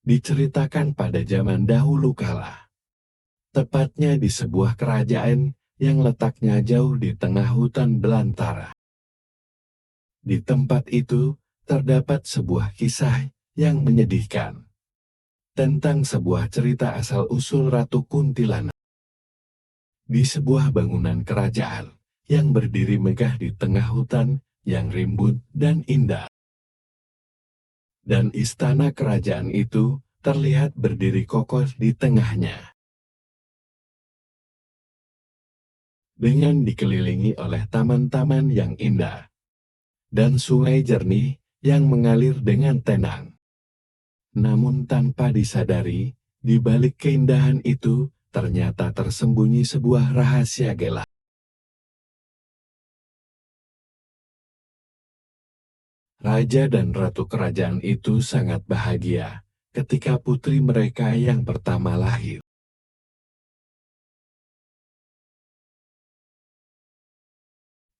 diceritakan pada zaman dahulu kala, tepatnya di sebuah kerajaan yang letaknya jauh di tengah hutan belantara. Di tempat itu terdapat sebuah kisah yang menyedihkan tentang sebuah cerita asal-usul Ratu Kuntilanak. Di sebuah bangunan kerajaan yang berdiri megah di tengah hutan yang rimbun dan indah. Dan istana kerajaan itu terlihat berdiri kokoh di tengahnya, dengan dikelilingi oleh taman-taman yang indah, dan sungai jernih yang mengalir dengan tenang. Namun tanpa disadari, di balik keindahan itu, ternyata tersembunyi sebuah rahasia gelap. Raja dan ratu kerajaan itu sangat bahagia ketika putri mereka yang pertama lahir.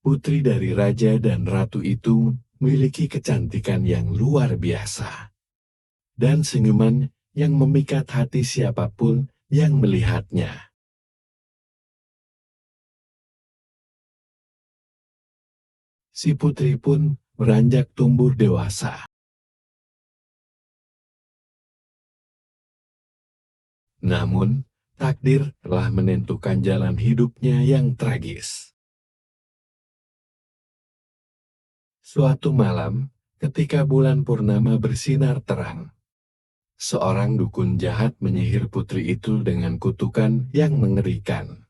Putri dari raja dan ratu itu memiliki kecantikan yang luar biasa, dan senyuman yang memikat hati siapapun yang melihatnya. Si putri pun beranjak tumbuh dewasa. Namun, takdir telah menentukan jalan hidupnya yang tragis. Suatu malam, ketika bulan purnama bersinar terang, seorang dukun jahat menyihir putri itu dengan kutukan yang mengerikan.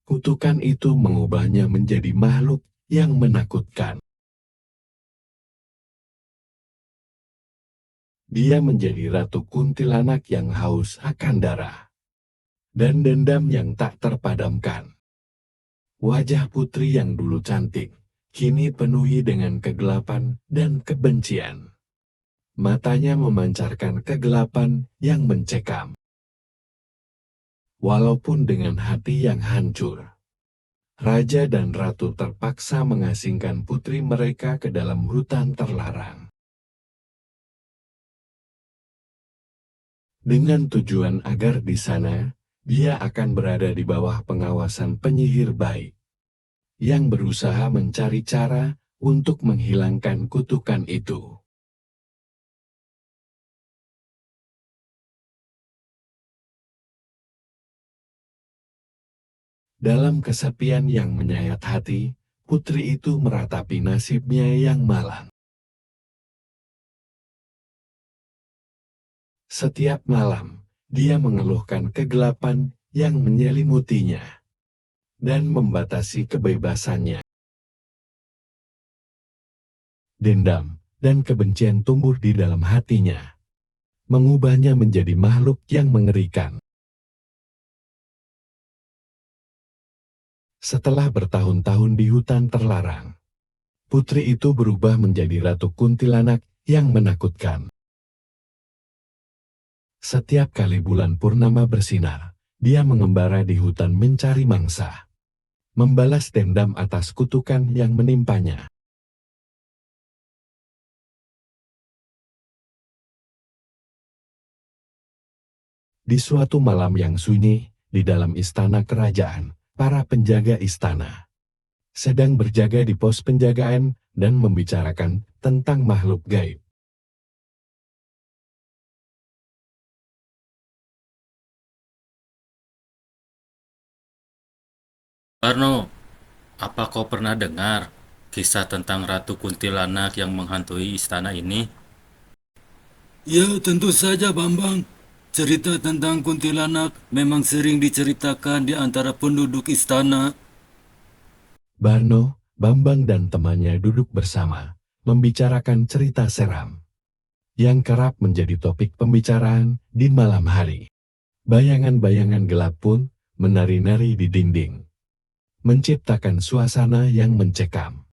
Kutukan itu mengubahnya menjadi makhluk yang menakutkan. Dia menjadi ratu kuntilanak yang haus akan darah dan dendam yang tak terpadamkan. Wajah putri yang dulu cantik, kini penuhi dengan kegelapan dan kebencian. Matanya memancarkan kegelapan yang mencekam. Walaupun dengan hati yang hancur, raja dan ratu terpaksa mengasingkan putri mereka ke dalam hutan terlarang. Dengan tujuan agar di sana, dia akan berada di bawah pengawasan penyihir baik, yang berusaha mencari cara untuk menghilangkan kutukan itu. Dalam kesepian yang menyayat hati, putri itu meratapi nasibnya yang malang. Setiap malam, dia mengeluhkan kegelapan yang menyelimutinya dan membatasi kebebasannya. Dendam dan kebencian tumbuh di dalam hatinya, mengubahnya menjadi makhluk yang mengerikan. Setelah bertahun-tahun di hutan terlarang, putri itu berubah menjadi ratu kuntilanak yang menakutkan. Setiap kali bulan purnama bersinar, dia mengembara di hutan mencari mangsa, membalas dendam atas kutukan yang menimpanya. Di suatu malam yang sunyi, di dalam istana kerajaan, para penjaga istana sedang berjaga di pos penjagaan dan membicarakan tentang makhluk gaib. Parno, apa kau pernah dengar kisah tentang Ratu Kuntilanak yang menghantui istana ini? Ya, tentu saja Bambang. Cerita tentang kuntilanak memang sering diceritakan di antara penduduk istana. Barno, Bambang dan temannya duduk bersama, membicarakan cerita seram yang kerap menjadi topik pembicaraan di malam hari. Bayangan-bayangan gelap pun menari-nari di dinding, menciptakan suasana yang mencekam.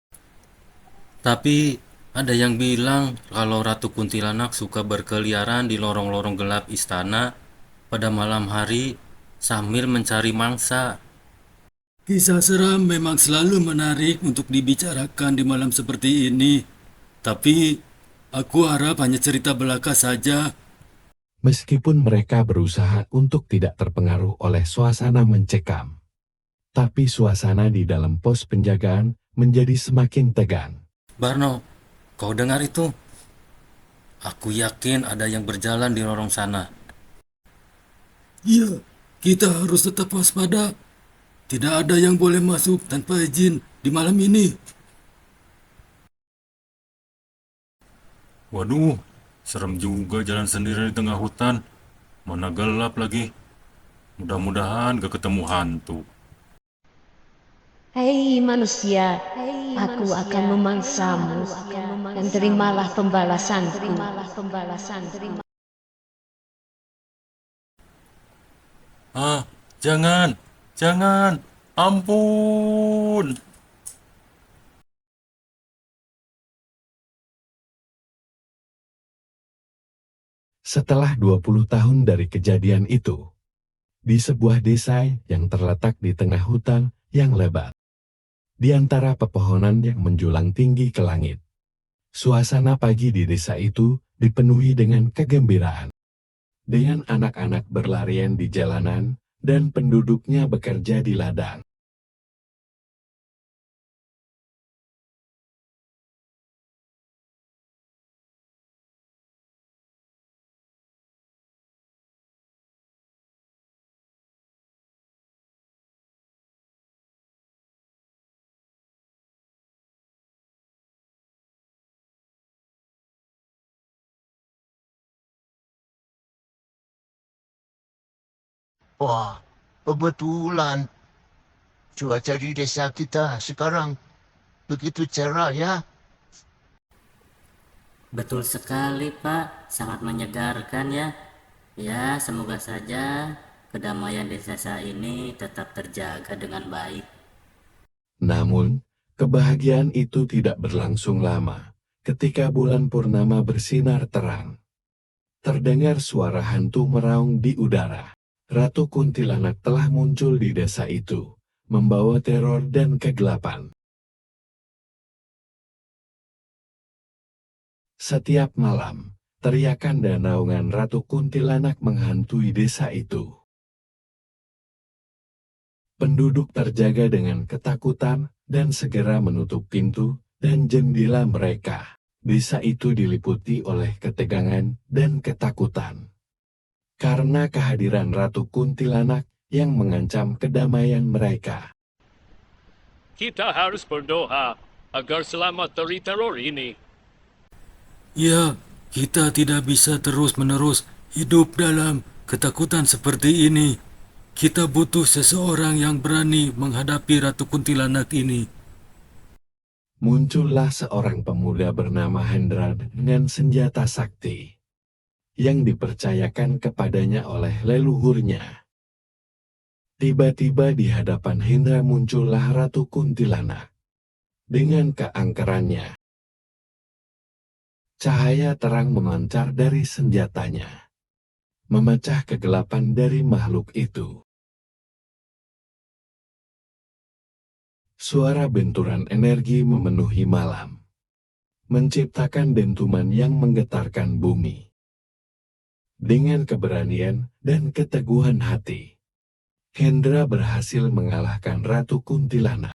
Tapi ada yang bilang kalau Ratu Kuntilanak suka berkeliaran di lorong-lorong gelap istana pada malam hari sambil mencari mangsa. Kisah seram memang selalu menarik untuk dibicarakan di malam seperti ini. Tapi Aku harap hanya cerita belaka saja. Meskipun mereka berusaha untuk tidak terpengaruh oleh suasana mencekam, tapi suasana di dalam pos penjagaan menjadi semakin tegang. Barno, kau dengar itu? Aku yakin ada yang berjalan di lorong sana. Iya, kita harus tetap waspada. Tidak ada yang boleh masuk tanpa izin di malam ini. Waduh, serem juga jalan sendiri di tengah hutan. Mana gelap lagi. Mudah-mudahan gak ketemu hantu. Hei manusia, aku akan memangsamu dan terimalah pembalasanku. Ah, jangan, jangan, ampun. Setelah 20 tahun dari kejadian itu, di sebuah desa yang terletak di tengah hutan yang lebat, di antara pepohonan yang menjulang tinggi ke langit, suasana pagi di desa itu dipenuhi dengan kegembiraan. Dengan anak-anak berlarian di jalanan dan penduduknya bekerja di ladang. Wah, kebetulan cuaca di desa kita sekarang begitu cerah ya. Betul sekali, Pak. Sangat menyegarkan ya. Ya, semoga saja kedamaian di desa ini tetap terjaga dengan baik. Namun, kebahagiaan itu tidak berlangsung lama. Ketika bulan purnama bersinar terang, terdengar suara hantu meraung di udara. Ratu Kuntilanak telah muncul di desa itu, membawa teror dan kegelapan. Setiap malam, teriakan dan naungan Ratu Kuntilanak menghantui desa itu. Penduduk terjaga dengan ketakutan dan segera menutup pintu dan jendela mereka. Desa itu diliputi oleh ketegangan dan ketakutan karena kehadiran Ratu Kuntilanak yang mengancam kedamaian mereka. Kita harus berdoa agar selamat dari teror ini. Ya, kita tidak bisa terus-menerus hidup dalam ketakutan seperti ini. Kita butuh seseorang yang berani menghadapi Ratu Kuntilanak ini. Muncullah seorang pemuda bernama Hendra dengan senjata sakti yang dipercayakan kepadanya oleh leluhurnya. Tiba-tiba di hadapan Hendra muncullah Ratu Kuntilanak dengan keangkerannya. Cahaya terang memancar dari senjatanya, memecah kegelapan dari makhluk itu. Suara benturan energi memenuhi malam, menciptakan dentuman yang menggetarkan bumi. Dengan keberanian dan keteguhan hati, Hendra berhasil mengalahkan Ratu Kuntilanak.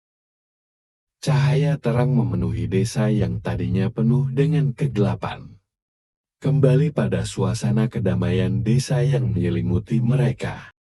Cahaya terang memenuhi desa yang tadinya penuh dengan kegelapan. Kembali pada suasana kedamaian desa yang menyelimuti mereka.